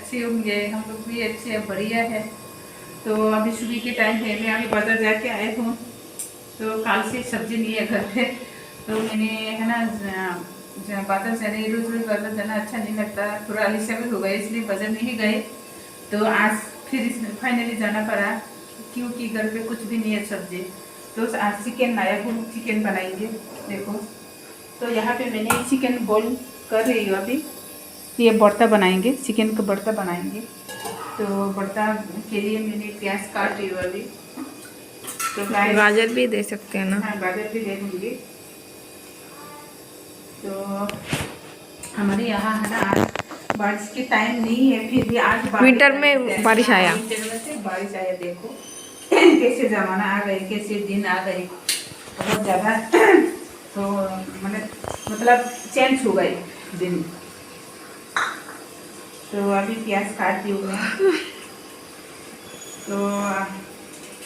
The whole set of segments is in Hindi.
अच्छे होंगे, हम लोग भी अच्छे हैं, बढ़िया है। तो अभी सुबह के टाइम है, मैं अभी बाजार जाके आए हूँ। तो कल से सब्जी नहीं है घर पे, तो मैंने है ना बाजार जाने, रोज रोज बाजार जाना अच्छा नहीं लगता, थोड़ा आलस्य भी हो गया, इसलिए बाजार नहीं गए। तो आज फिर फाइनली जाना पड़ा, क्योंकि घर पे कुछ भी नहीं है सब्जी। तो आज चिकन लाया हूँ, चिकन बनाएंगे। देखो, तो यहाँ पे मैंने चिकन बॉईल कर रही हूँ अभी। ये भरता बनाएंगे, चिकन का भरता बनाएंगे। तो भरता के लिए मैंने प्याज काट रही हूँ अभी। तो गाजर भी दे सकते हैं ना? हाँ, गाजर भी दे दूँगी। तो हमारे यहाँ है ना आज बारिश के टाइम नहीं है, फिर भी आज विंटर में बारिश आया। विंटर में से बारिश आया। देखो कैसे जमाना आ गए, कैसे दिन आ गए, बहुत ज़्यादा। तो मतलब चेंज हो गए दिन। तो अभी प्याज काट दी हूँ मैं। तो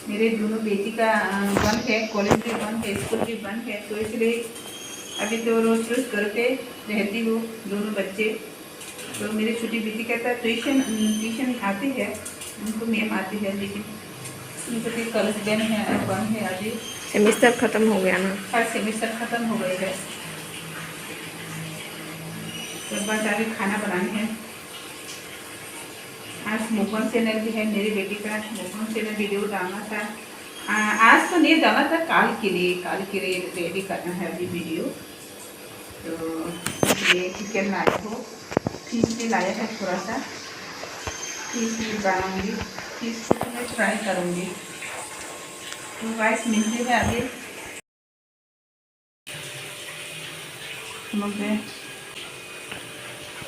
मेरे दोनों बेटी का बंद है, कॉलेज भी बंद है, स्कूल भी बंद है, तो इसलिए अभी तो रोज रोज घर पे रहती हूँ, दोनों बच्चे। तो मेरी छोटी बेटी कहता है ट्यूशन आती है, उनको मैम आती है, लेकिन उनको भी कॉलेज बंद है अभी। सेमेस्टर खत्म हो गया ना? फर्स्ट सेमेस्टर खत्म हो गई है। तो बस अभी खाना बनाने हैं। आज मोहन चैनल भी है मेरी बेटी का, मोहन चैनल वीडियो डालना था। आज तो नहीं डालना था, काल के लिए रेडी करना है अभी वीडियो। तो ये चिकन लाया हो, फिश भी लाया है थोड़ा सा, फिश भी बनाऊँगी, फिश को मैं फ्राई करूँगी। तो गाइस मिलते हैं अभी।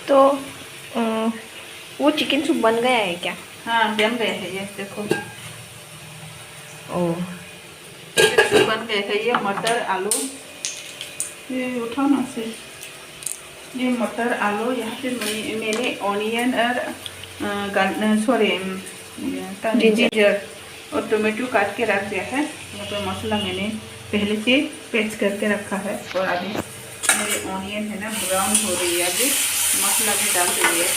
तो वो चिकन सूप बन गया है क्या? हाँ, बन गए हैं, ये देखो। ओह, चिकन सूप बन गए हैं। ये मटर आलू, ये उठाओ ना से, ये मटर आलू। यहाँ पे मैंने ऑनियन और जिंजर और टोमेटो काट के रख दिया है। यहाँ पर मसाला मैंने पहले से पेस्ट करके रखा है। और अभी मेरे ऑनियन है ना ब्राउन हो रही है, अभी मसाला भी डाल रही है।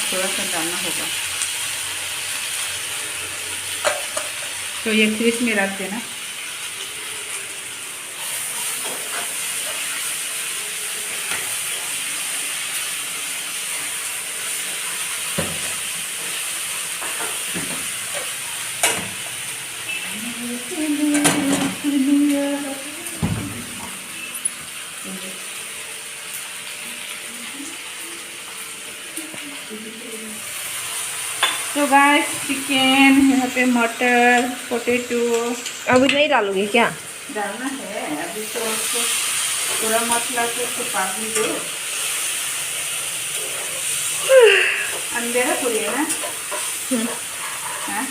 थोड़ा सा डालना होगा, तो ये फ्रिज में रख देना। तो गाइस चिकन, यहाँ पे मटर, पोटैटो अभी नहीं डालोगे क्या? डालना है अभी। तो उसको थोड़ा मसाला को तो पानी दो। अंधेरा पूरी है ना। हाँ,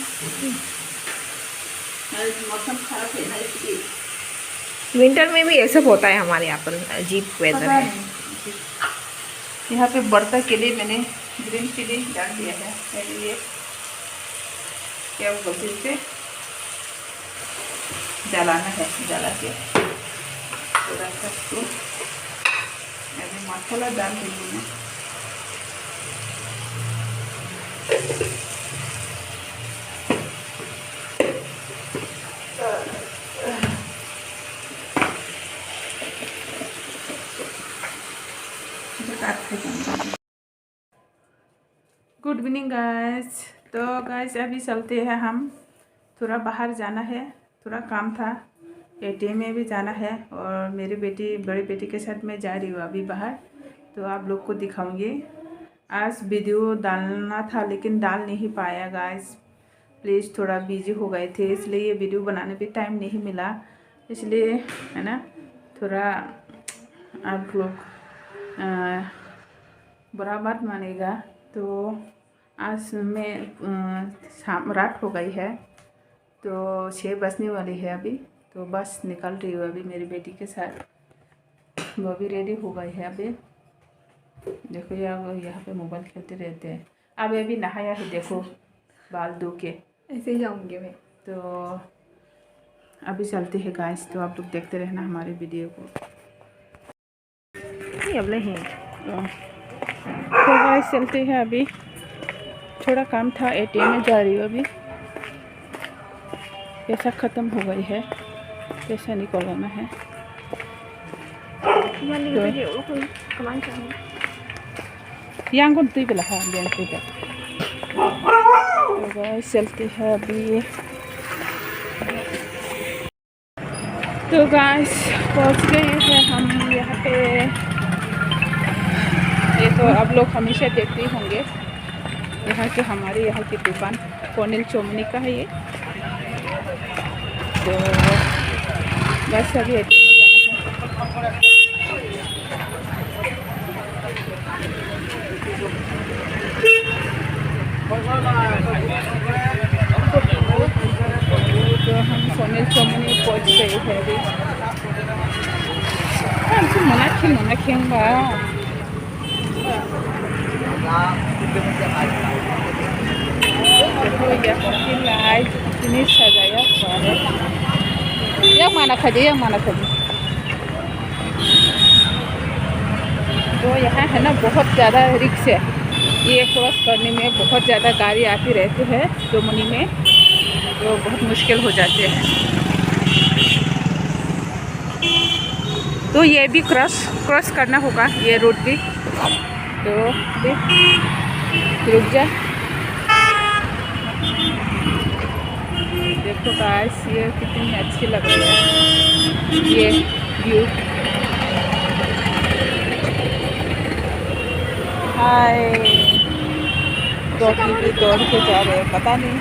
मौसम खराब है ना, इसलिए। विंटर में भी ऐसा होता है हमारे यहाँ पर, अजीब वेदर पता है। नहीं। यहाँ पे बर्ता के लिए मैंने ग्रीन चिली डाल दिया है। पहले ये क्या वो फिर से जलाना है, जला के थोड़ा सा इसको अभी मसाला डाल देंगे मैं। Good evening guys. तो गाइस अभी चलते हैं हम, थोड़ा बाहर जाना है, थोड़ा काम था, एटीएम में भी जाना है। और मेरी बेटी, बड़ी बेटी के साथ मैं जा रही हूँ अभी बाहर। तो आप लोग को दिखाऊंगी। आज वीडियो डालना था लेकिन डाल नहीं पाया गाइस, प्लीज़ थोड़ा बिजी हो गए थे, इसलिए ये वीडियो बनाने पे टाइम नहीं मिला। इसलिए है ना, थोड़ा आप लोग बुरा मत मानेगा। तो आज मैं शाम रात हो गई है, तो 6 बजने वाली है अभी। तो बस निकल रही हूँ अभी मेरी बेटी के साथ, वो भी रेडी हो गई है अभी। देखो यहाँ पे मोबाइल खेलते रहते हैं। अब अभी नहाया है, देखो बाल धो के, ऐसे ही जाऊँगी मैं। तो अभी चलते हैं गाइस। तो आप लोग देखते रहना हमारे वीडियो को। अब ले हैं तो गाइस चलते हैं, अभी थोड़ा काम था, एटीएम में जा रही हूँ। अभी पैसा ख़त्म हो गई है, पैसा निकालना है। यहाँ कौन तुई पला हाँ बैंक पे। तो गाइस चलते हैं अभी। तो गाइस पहुँच गए हैं हम यहाँ पे। ये तो आप लोग हमेशा देखते ही होंगे, यहाँ के हमारे यहाँ की दुकान कोनिल चोमनी का है ये। तो बस अभी जाना है। तो हम कोनिल चोमनी पहुँच गए हैं अभी। मना खेंगा लाइट इतनी सजाया हुआ है। यह माना खजे तो यहाँ है ना बहुत ज़्यादा रिक्स है, ये क्रॉस करने में बहुत ज़्यादा गाड़ी आती रहती है चोमनी में, तो बहुत मुश्किल हो जाते हैं। तो ये भी क्रॉस करना होगा ये रोड भी। तो रुक जा, देखो गाइस ये कितनी अच्छी लग रही है ये व्यू। हाय डॉगी भी दौड़ के जा रहे हैं, पता नहीं।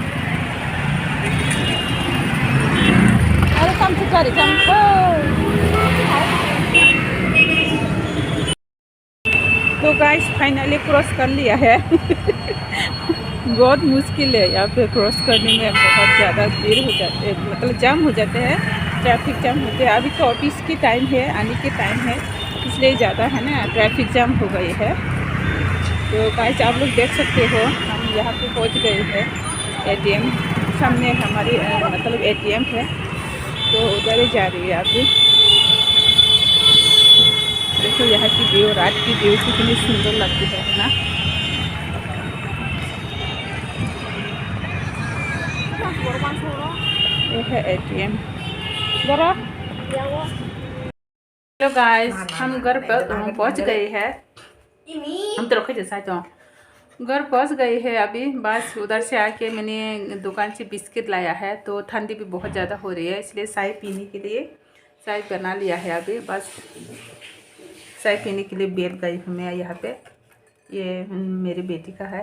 अरे कम से कर तो गाइस फाइनली क्रॉस कर लिया है। बहुत मुश्किल है यहाँ पे क्रॉस करने में, बहुत ज़्यादा भीड़ हो जाते हैं, मतलब जाम हो जाते हैं, ट्रैफिक जाम होते हैं। अभी तो ऑफिस की टाइम है, आने के टाइम है, इसलिए ज़्यादा है ना ट्रैफिक जाम हो गई है। तो गाइस आप लोग देख सकते हो हम यहाँ पे पहुँच गए हैं। एटीएम सामने हमारी मतलब एटीएम है, तो उधर ही जा रही है अभी। देखो यहाँ की व्यू, रात की व्यू कितनी सुंदर लगती है ना। ये है एटीएम। हेलो गाइस, हम घर पर पहुंच गए हैं। हम तो रखे जैसा तो घर पहुंच गए हैं अभी। बस उधर से आके मैंने दुकान से बिस्किट लाया है, तो ठंडी भी बहुत ज़्यादा हो रही है, इसलिए चाय पीने के लिए चाय बना लिया है अभी। बस चाय पीने के लिए बैठ गई हूँ मैं यहाँ पे। ये मेरी बेटी का है,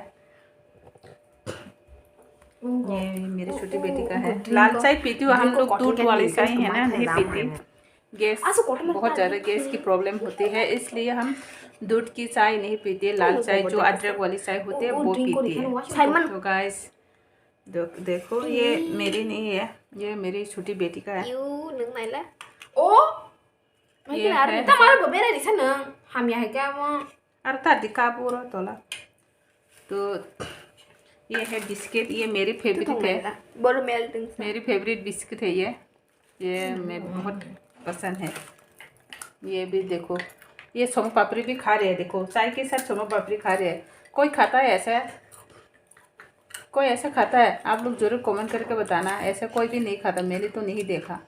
ये मेरी छोटी बेटी का है। लाल चाय पीती हूँ, हम लोग दूध वाली चाय है ना नहीं पीती। गैस बहुत ज़्यादा गैस की प्रॉब्लम होती है, इसलिए हम दूध की चाय नहीं पीते। लाल चाय जो अदरक वाली चाय होती है वो पीती है। तो गाइस देखो ये मेरी नहीं है, ये मेरी छोटी बेटी का है। ये है तो ये है बिस्किट, ये मेरी फेवरेट है, मेरी फेवरेट बिस्किट है ये मैं बहुत पसंद है। ये भी देखो, ये सोन पापड़ी भी खा रहे हैं, देखो चाय के साथ सोन पापड़ी खा रहे हैं। कोई खाता है ऐसा? कोई ऐसा खाता है? आप लोग जरूर कमेंट करके बताना। ऐसा कोई भी नहीं खाता, मैंने तो नहीं देखा।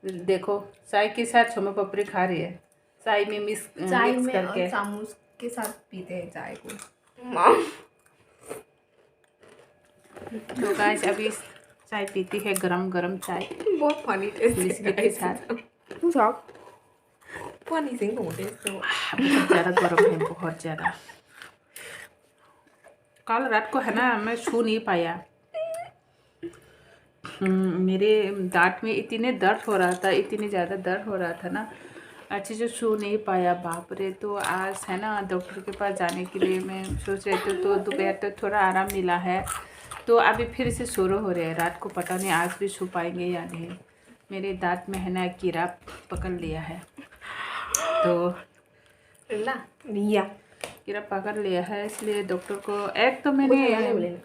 देखो चाय के साथ सोन पापड़ी खा रही है, चाय में मिक्स करके चामच के साथ पीते हैं चाय को। तो गाइस अभी चाय पीती है, गरम गरम चाय बहुत फनी टेस्ट बिस्किट के साथ। फनी सिंह को टेस्ट बहुत ज़्यादा गर्म है, बहुत ज़्यादा। कल रात को है ना मैं छू नहीं पाया, मेरे दांत में इतने दर्द हो रहा था, इतनी ज़्यादा दर्द हो रहा था ना, अच्छे से छू नहीं पाया, बाप रे। तो आज है ना डॉक्टर के पास जाने के लिए मैं सोच रही थी, तो दोपहर तक थोड़ा आराम मिला है, तो अभी फिर से शुरू हो रहे हैं। रात को पता नहीं आज भी छू पाएंगे या नहीं। मेरे दांत में है ना कीड़ा पकड़ लिया है, तो कीड़ा पकड़ लिया है, इसलिए डॉक्टर को एक तो मैंने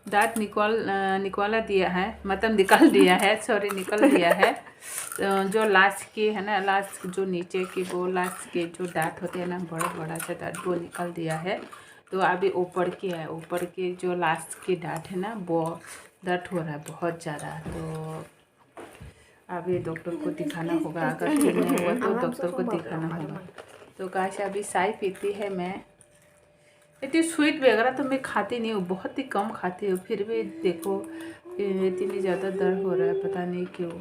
दांत निकाला दिया है, मतलब निकाल दिया है, सॉरी निकल दिया है। जो लास्ट की है ना, लास्ट जो नीचे की वो लास्ट के जो दांत होते हैं ना, बड़ा बड़ा सा दांत, वो निकल दिया है। तो अभी ऊपर की है, ऊपर के जो लास्ट की दांत है ना, वो दर्द हो रहा है बहुत ज़्यादा। तो अभी डॉक्टर को दिखाना होगा, अगर ठीक नहीं हुआ तो डॉक्टर को दिखाना होगा। तो गाइस अभी चाय पीती है मैं। इतनी स्वीट वगैरह तो मैं खाती नहीं हूँ, बहुत ही कम खाती हूँ, फिर भी देखो इतनी ज़्यादा दर्द हो रहा है, पता नहीं क्यों।